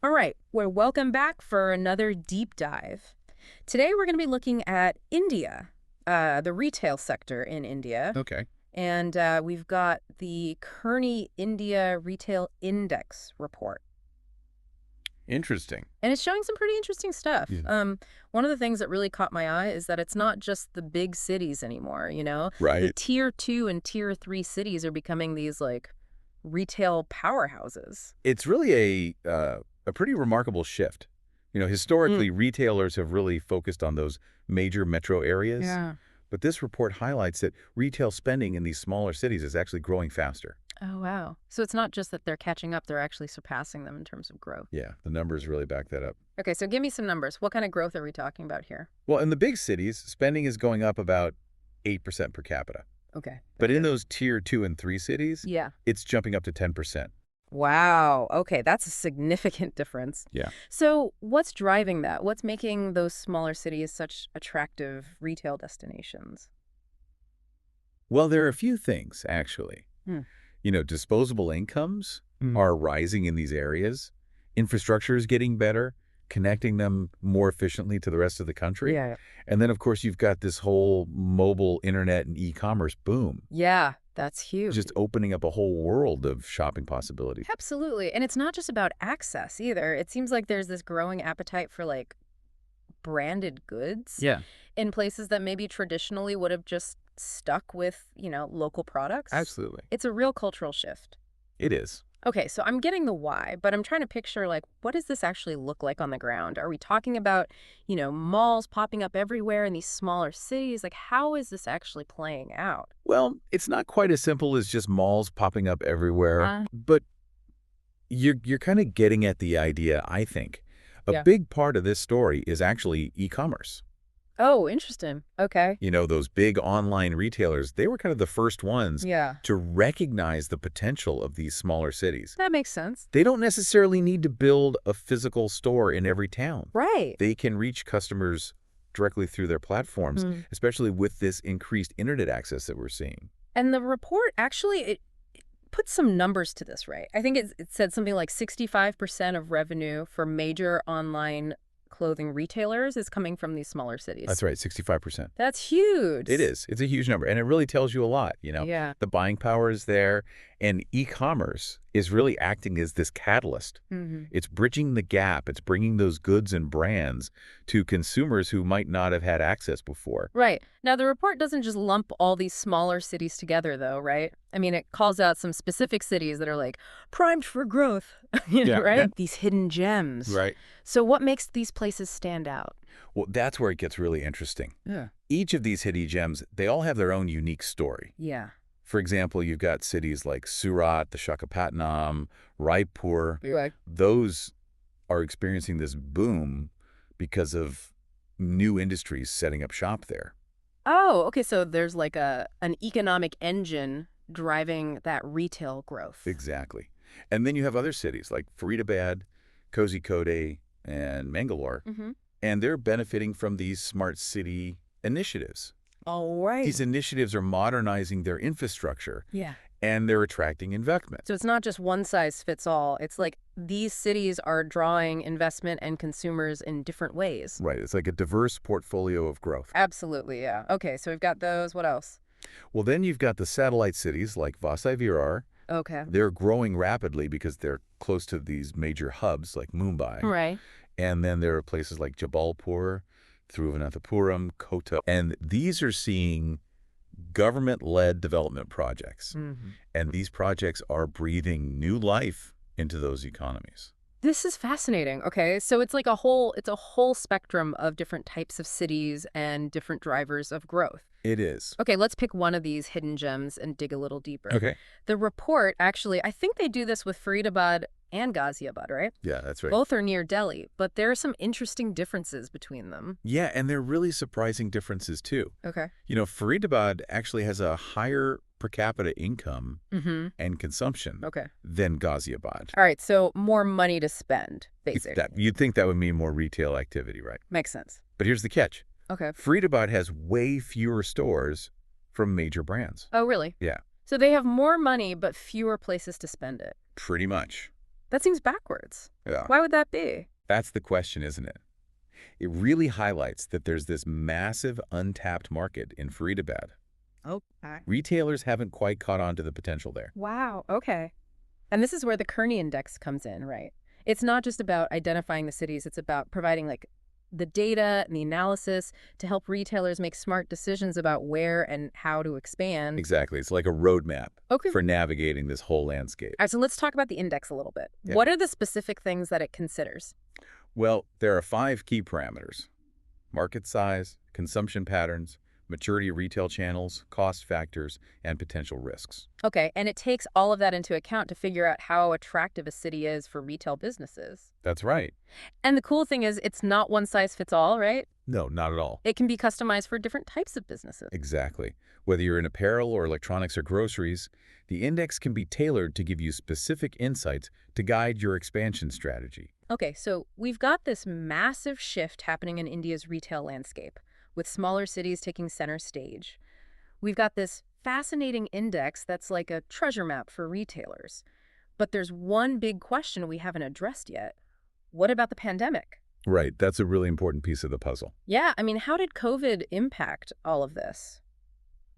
All right, well, welcome back for another deep dive. Today we're going to be looking at India, the retail sector in India. Okay. And we've got the Kearney India Retail Index report. Interesting. And it's showing some pretty interesting stuff. Yeah. One of the things that really caught my eye is that it's not just the big cities anymore, you know? The Right. tier 2 and tier 3 cities are becoming these, like, retail powerhouses. It's really a pretty remarkable shift. Historically, retailers have really focused on those major metro areas, Yeah. but this report highlights that retail spending in these smaller cities is actually growing faster. Oh, wow. So it's not just that they're catching up, they're actually surpassing them in terms of growth. Yeah, the numbers really back that up. Okay, so give me some numbers. What kind of growth are we talking about here? Well, in the big cities, spending is going up about 8% per capita. Okay. But in those tier 2 and 3 cities, Yeah. it's jumping up to 10%. Wow. Okay, that's a significant difference. Yeah. So what's driving that? What's making those smaller cities such attractive retail destinations? Well, there are a few things, actually. Hmm. Disposable incomes are rising in these areas. Infrastructure is getting better, connecting them more efficiently to the rest of the country. Yeah. And then, of course, you've got this whole mobile internet and e-commerce boom, Yeah, that's huge. just opening up a whole world of shopping possibilities. Absolutely. And it's not just about access either. It seems like there's this growing appetite for like branded goods Yeah, in places that maybe traditionally would have just stuck with, local products. absolutely. It's a real cultural shift. It is. Okay, so I'm getting the why, but I'm trying to picture, like, what does this actually look like on the ground? Are we talking about, malls popping up everywhere in these smaller cities? Like, how is this actually playing out? Well, it's not quite as simple as just malls popping up everywhere, Uh, but you're kind of getting at the idea, I think. A yeah. big part of this story is actually e-commerce. Oh, interesting. Okay. Those big online retailers, they were kind of the first ones Yeah. to recognize the potential of these smaller cities. That makes sense. They don't necessarily need to build a physical store in every town. Right. They can reach customers directly through their platforms, Hmm. especially with this increased internet access that we're seeing. And the report actually, it put some numbers to this, right? I think it said something like 65% of revenue for major online clothing retailers is coming from these smaller cities. That's right, 65%. That's huge. It is. It's a huge number, and it really tells you a lot. Yeah. The buying power is there, and e-commerce is really acting as this catalyst. Hmm. It's bridging the gap. It's bringing those goods and brands to consumers who might not have had access before. Right. Now, the report doesn't just lump all these smaller cities together, though, right? I mean, it calls out some specific cities that are like primed for growth, right? Yeah. These hidden gems. Right. So what makes these places stand out? Well, that's where it gets really interesting. Yeah. Each of these hidden gems, they all have their own unique story. Yeah. For example, you've got cities like Surat, the Visakhapatnam, Raipur. Right. Those are experiencing this boom because of new industries setting up shop there. Oh, okay. So there's like an economic engine driving that retail growth. Exactly. And then you have other cities like Faridabad, Kozhikode, and Mangalore, Mm-hmm. and they're benefiting from these smart city initiatives. All right. These initiatives are modernizing their infrastructure, Yeah. and they're attracting investment. So it's not just one size fits all. It's like these cities are drawing investment and consumers in different ways. Right. It's like a diverse portfolio of growth. Absolutely, yeah. Okay, so we've got those. What else? Well, then you've got the satellite cities like Virar. Okay. They're growing rapidly because they're close to these major hubs like Mumbai. Right. And then there are places like Jabalpur, Thiruvananthapuram, Kota. And these are seeing government-led development projects. Mm-hmm. And these projects are breathing new life into those economies. This is fascinating. Okay, so it's like it's a whole spectrum of different types of cities and different drivers of growth. It is. Okay, let's pick one of these hidden gems and dig a little deeper. Okay. The report, actually, I think they do this with Faridabad and Ghaziabad, right? Yeah, that's right. Both are near Delhi, but there are some interesting differences between them. Yeah, and they're really surprising differences, too. Okay. Faridabad actually has a higher per capita income Mm-hmm. and consumption Okay. than Ghaziabad. All right, so more money to spend, basically. You'd think that would mean more retail activity, right? Makes sense. But here's the catch. Okay. Faridabad has way fewer stores from major brands. Oh, really? Yeah, So they have more money, but fewer places to spend it. pretty much. That seems backwards. Yeah. Why would that be? That's the question, isn't it? It really highlights that there's this massive untapped market in Faridabad. Okay. Retailers haven't quite caught on to the potential there. Wow, okay. And this is where the Kearney Index comes in, right? It's not just about identifying the cities, it's about providing like the data and the analysis to help retailers make smart decisions about where and how to expand. Exactly. It's like a roadmap Okay. for navigating this whole landscape. All right, so let's talk about the index a little bit. Yeah. What are the specific things that it considers? Well, there are 5 key parameters: market size, consumption patterns, maturity of retail channels, cost factors, and potential risks. Okay, and it takes all of that into account to figure out how attractive a city is for retail businesses. That's right. And the cool thing is it's not one size fits all, right? No, not at all. It can be customized for different types of businesses. Exactly. Whether you're in apparel or electronics or groceries, the index can be tailored to give you specific insights to guide your expansion strategy. Okay, so we've got this massive shift happening in India's retail landscape, with smaller cities taking center stage. We've got this fascinating index that's like a treasure map for retailers. But there's one big question we haven't addressed yet. What about the pandemic? Right. That's a really important piece of the puzzle. Yeah, I mean, how did COVID impact all of this?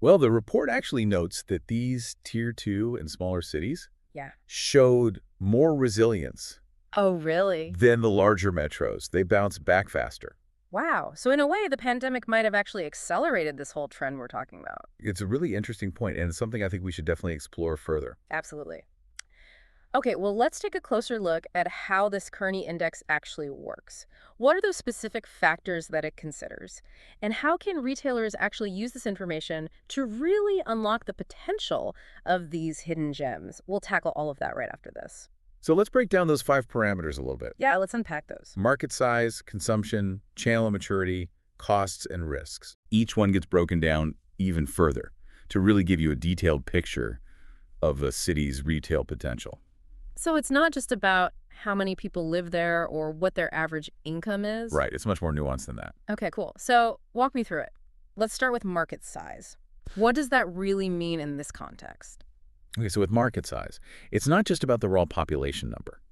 Well, the report actually notes that these Tier 2 and smaller cities Yeah. showed more resilience Oh, really? than the larger metros. They bounced back faster. Wow. So in a way, the pandemic might have actually accelerated this whole trend we're talking about. It's a really interesting point, and it's something I think we should definitely explore further. Absolutely. Okay, well, let's take a closer look at how this Kearney Index actually works. What are those specific factors that it considers? And how can retailers actually use this information to really unlock the potential of these hidden gems? We'll tackle all of that right after this. So let's break down those 5 parameters a little bit. Yeah, let's unpack those. Market size, consumption, channel maturity, costs, and risks. Each one gets broken down even further to really give you a detailed picture of a city's retail potential. So it's not just about how many people live there or what their average income is? Right. It's much more nuanced than that. Okay, cool. So walk me through it. Let's start with market size. What does that really mean in this context? Okay, so with market size, it's not just about the raw population number.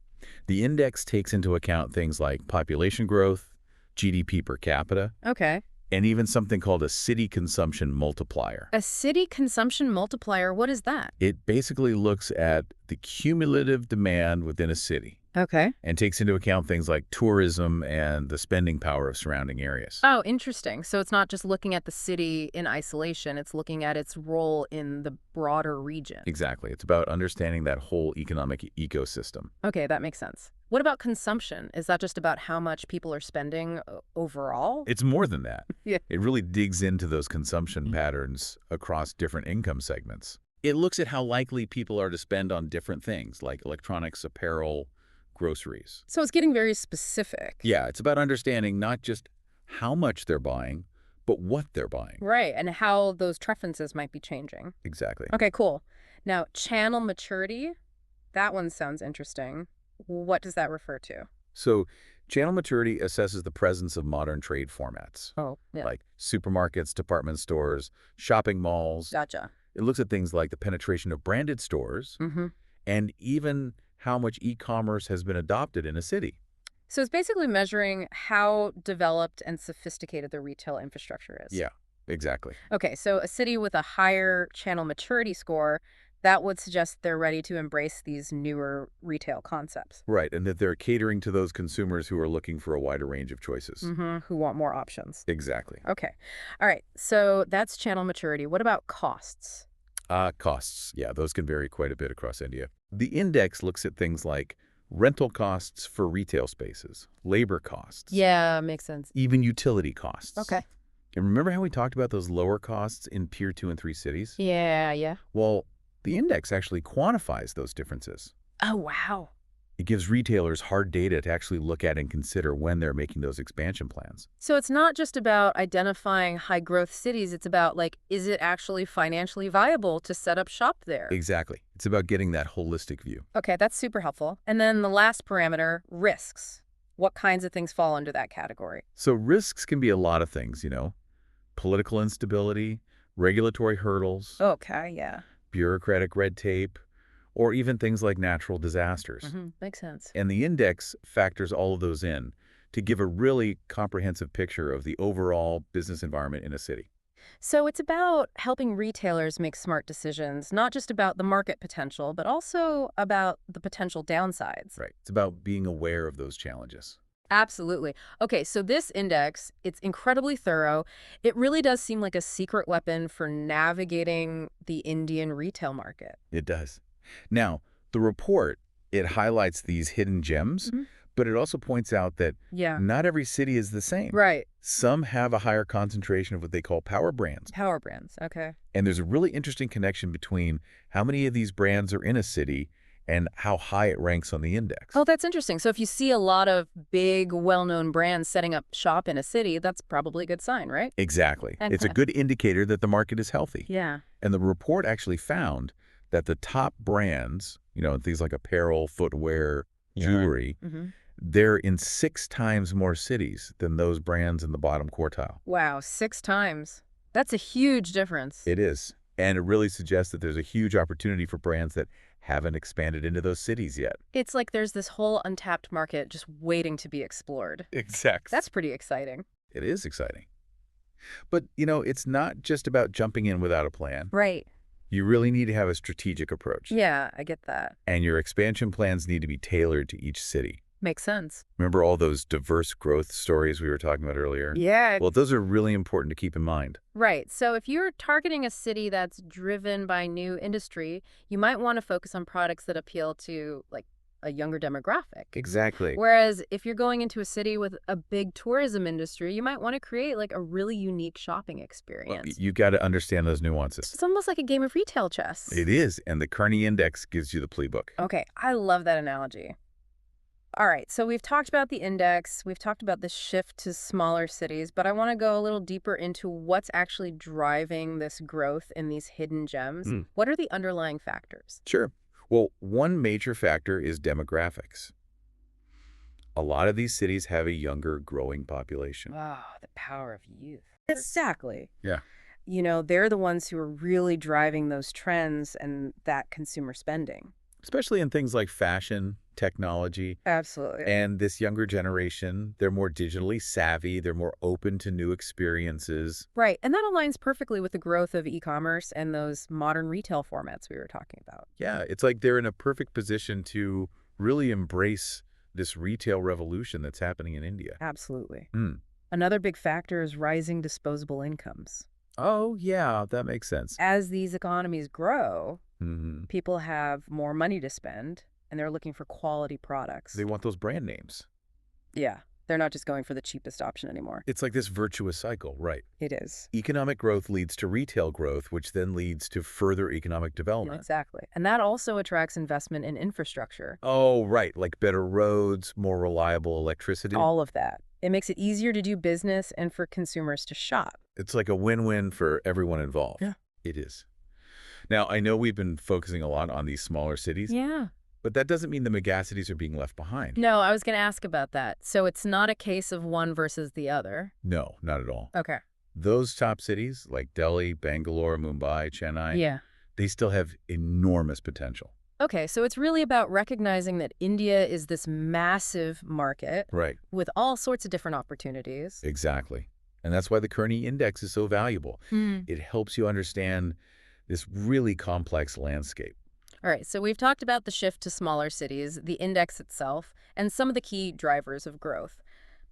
The index takes into account things like population growth, GDP per capita, Okay. and even something called a city consumption multiplier. A city consumption multiplier, what is that? It basically looks at the cumulative demand within a city Okay. and takes into account things like tourism and the spending power of surrounding areas. Oh, interesting. So it's not just looking at the city in isolation, it's looking at its role in the broader region. Exactly. It's about understanding that whole economic ecosystem. Okay, that makes sense. What about consumption? Is that just about how much people are spending overall? It's more than that. Yeah. It really digs into those consumption patterns across different income segments. It looks at how likely people are to spend on different things like electronics, apparel, groceries. So it's getting very specific. Yeah, it's about understanding not just how much they're buying, but what they're buying. Right, and how those preferences might be changing. Exactly. Okay, cool. Now, channel maturity, that one sounds interesting. What does that refer to? So channel maturity assesses the presence of modern trade formats, Oh, yeah. like supermarkets, department stores, shopping malls. Gotcha. It looks at things like the penetration of branded stores Mm-hmm. and even how much e-commerce has been adopted in a city. So it's basically measuring how developed and sophisticated the retail infrastructure is. Yeah, exactly. Okay, so a city with a higher channel maturity score, that would suggest they're ready to embrace these newer retail concepts. Right, and that they're catering to those consumers who are looking for a wider range of choices. Mm-hmm. Who want more options. Exactly. Okay. All right, so that's channel maturity. What about costs? Costs. Yeah, those can vary quite a bit across India. The index looks at things like rental costs for retail spaces, labor costs. Yeah, makes sense. Even utility costs. Okay. And remember how we talked about those lower costs in Tier 2 and 3 cities? Yeah. Well, the index actually quantifies those differences. Oh, wow. It gives retailers hard data to actually look at and consider when they're making those expansion plans. So it's not just about identifying high growth cities. It's about, like, is it actually financially viable to set up shop there? Exactly. It's about getting that holistic view. Okay, that's super helpful. And then the last parameter, risks. What kinds of things fall under that category? So risks can be a lot of things, political instability, regulatory hurdles, Okay, yeah. bureaucratic red tape, or even things like natural disasters. Makes sense. And the index factors all of those in to give a really comprehensive picture of the overall business environment in a city. So it's about helping retailers make smart decisions, not just about the market potential, but also about the potential downsides. Right. It's about being aware of those challenges. Absolutely. Okay, so this index, it's incredibly thorough. It really does seem like a secret weapon for navigating the Indian retail market. It does. Now, the report, it highlights these hidden gems, hmm but it also points out that Yeah, not every city is the same. right. Some have a higher concentration of what they call power brands. Power brands. Okay. And there's a really interesting connection between how many of these brands are in a city and how high it ranks on the index. Oh, that's interesting. So if you see a lot of big, well-known brands setting up shop in a city, that's probably a good sign, right? Exactly. It's a Okay. good indicator that the market is healthy. Yeah. And the report actually found that the top brands, things like apparel, footwear, jewelry, hmm they're in 6 times more cities than those brands in the bottom quartile. Wow, 6 times. That's a huge difference. It is. And it really suggests that there's a huge opportunity for brands that haven't expanded into those cities yet. It's like there's this whole untapped market just waiting to be explored. Exactly. That's pretty exciting. It is exciting. But, it's not just about jumping in without a plan. Right. You really need to have a strategic approach. Yeah, I get that. And your expansion plans need to be tailored to each city. Makes sense. Remember all those diverse growth stories we were talking about earlier? Yeah. Well, those are really important to keep in mind. Right. So if you're targeting a city that's driven by new industry, you might want to focus on products that appeal to, like, a younger demographic. Exactly. Whereas if you're going into a city with a big tourism industry, you might want to create, like, a really unique shopping Well, experience. you got to understand those nuances. It's almost like a game of retail chess. It is, and the Kearney Index gives you the playbook. Okay, I love that analogy. All right, so we've talked about the index, we've talked about the shift to smaller cities, but I want to go a little deeper into what's actually driving this growth in these hidden gems. Hmm. What are the underlying factors? Sure. Well, one major factor is demographics. A lot of these cities have a younger, growing population. Oh, the power of youth. Exactly. Yeah. They're the ones who are really driving those trends and that consumer spending. Especially in things like fashion, technology, Absolutely. and this younger generation, they're more digitally savvy, they're more open to new experiences. Right, and that aligns perfectly with the growth of e-commerce and those modern retail formats we were talking about. Yeah, it's like they're in a perfect position to really embrace this retail revolution that's happening in India. Absolutely. Mm. Another big factor is rising disposable incomes. Oh, yeah, that makes sense. As these economies grow, Hmm. people have more money to spend, and they're looking for quality products. They want those brand names. Yeah, they're not just going for the cheapest option anymore. It's like this virtuous cycle, right? It is. Economic growth leads to retail growth, which then leads to further economic development. Exactly. And that also attracts investment in infrastructure. Oh, right, like better roads, more reliable electricity. All of that. It makes it easier to do business and for consumers to shop. It's like a win-win for everyone involved. Yeah. It is. Now, I know we've been focusing a lot on these smaller cities, Yeah. but that doesn't mean the megacities are being left behind. No, I was going to ask about that. So it's not a case of one versus the other. No, not at all. Okay. Those top cities like Delhi, Bangalore, Mumbai, Chennai, Yeah. they still have enormous potential. Okay, so it's really about recognizing that India is this massive market Right. with all sorts of different opportunities. Exactly. And that's why the Kearney Index is so valuable. Hmm. It helps you understand this really complex landscape. All right, so we've talked about the shift to smaller cities, the index itself, and some of the key drivers of growth.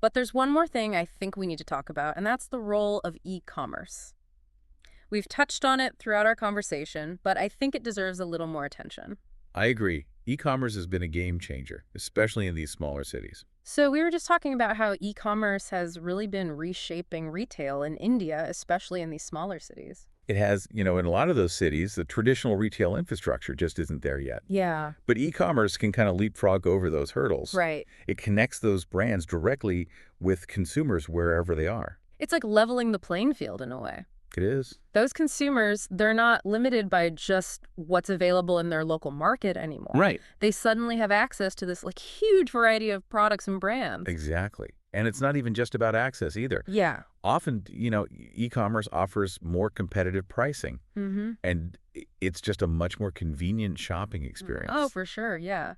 But there's one more thing I think we need to talk about, and that's the role of e-commerce. We've touched on it throughout our conversation, but I think it deserves a little more attention. I agree. E-commerce has been a game changer, especially in these smaller cities. So we were just talking about how e-commerce has really been reshaping retail in India, especially in these smaller cities. It has, in a lot of those cities, the traditional retail infrastructure just isn't there yet. Yeah, But e-commerce can kind of leapfrog over those hurdles. right. It connects those brands directly with consumers wherever they are. It's like leveling the playing field in a way. It is. Those consumers, they're not limited by just what's available in their local market anymore. Right. They suddenly have access to this huge variety of products and brands. Exactly. And it's not even just about access either. Yeah. Often, e-commerce offers more competitive pricing, Mm-hmm. and it's just a much more convenient shopping Oh, experience. for sure. Yeah.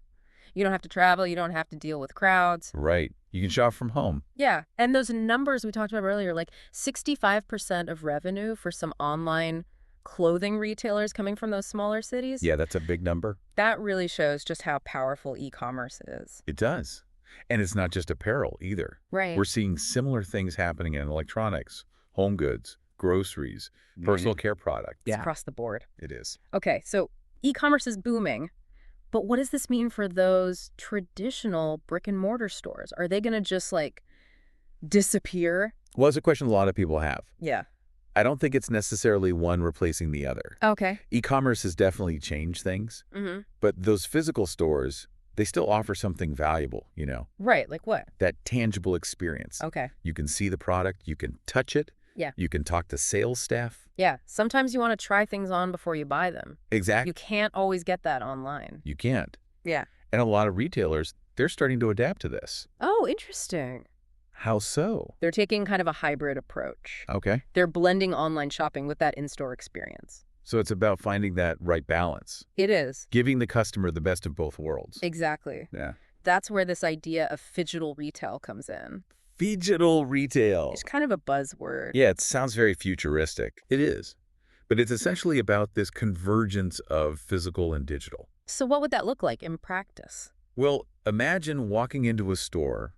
You don't have to travel. You don't have to deal with crowds. Right. You can shop from home. Yeah. And those numbers we talked about earlier, like 65% of revenue for some online clothing retailers coming from those smaller cities, Yeah, that's a big number. that really shows just how powerful e-commerce is. It does. And it's not just apparel either. Right. We're seeing similar things happening in electronics, home goods, groceries, personal care products. It's across the board. It is. Okay, so e-commerce is booming, but what does this mean for those traditional brick and mortar stores? Are they going to just like disappear? Well, it's a question a lot of people have. Yeah. I don't think it's necessarily one replacing the other. Okay. E-commerce has definitely changed things, Mm-hmm. but those physical stores, they still offer something valuable, Right, like what? that tangible experience. Okay. You can see the product, you can touch it, Yeah. you can talk to sales staff. Yeah, sometimes you want to try things on before you buy them. Exactly. You can't always get that online. You can't. Yeah. And a lot of retailers, they're starting to adapt to this. Oh, interesting. How so? They're taking kind of a hybrid approach. Okay. They're blending online shopping with that in-store experience. So it's about finding that right balance, It is. giving the customer the best of both worlds. Exactly. Yeah. That's where this idea of phygital retail comes in. Phygital retail. It's kind of a buzzword. Yeah, it sounds very futuristic. It is. But it's essentially about this convergence of physical and digital. So what would that look like in practice? Well, imagine walking into a store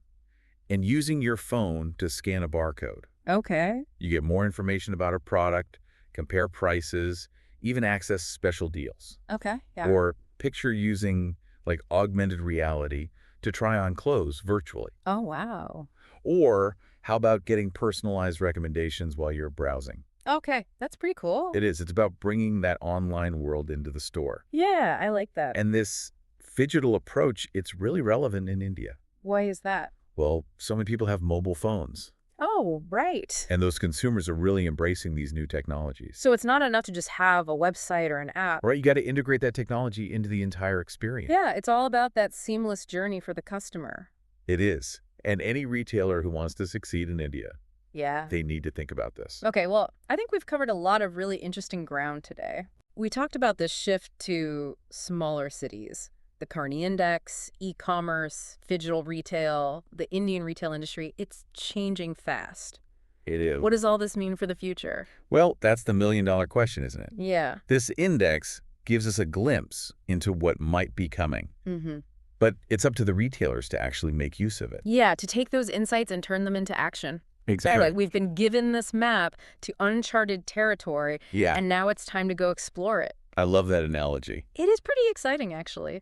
and using your phone to scan a barcode. Okay. You get more information about a product, compare prices, even access special deals. Okay. Yeah. Or picture using like augmented reality to try on clothes virtually. Oh, wow. Or how about getting personalized recommendations while you're browsing? Okay. That's pretty cool. It is. It's about bringing that online world into the store. Yeah, I like that. And this phygital approach, it's really relevant in India. Why is that? Well, so many people have mobile phones, Oh, right. and those consumers are really embracing these new technologies. So it's not enough to just have a website or an app. Right, you got to integrate that technology into the entire experience. Yeah, it's all about that seamless journey for the customer. It is. And any retailer who wants to succeed in India, Yeah. they need to think about this. Okay, well, I think we've covered a lot of really interesting ground today. We talked about this shift to smaller cities, the Kearney Index, e-commerce, phygital retail, the Indian retail industry. It's changing fast. It is. What does all this mean for the future? Well, that's the million-dollar question, isn't it? Yeah. This index gives us a glimpse into what might be coming. Mm-hmm. But it's up to the retailers to actually make use of it. Yeah, to take those insights and turn them into action. Exactly. Like we've been given this map to uncharted territory, Yeah, and now it's time to go explore it. I love that analogy. It is pretty exciting, actually.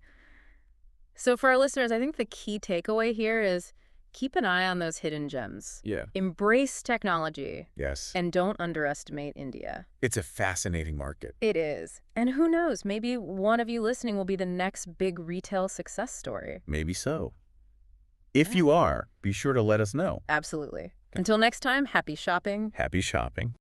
So for our listeners, I think the key takeaway here is keep an eye on those hidden gems. Yeah. Embrace technology, Yes. and don't underestimate India. It's a fascinating market. It is. And who knows, maybe one of you listening will be the next big retail success story. Maybe so. If you are, be sure to let us know. Absolutely. Until next time, happy shopping. Happy shopping.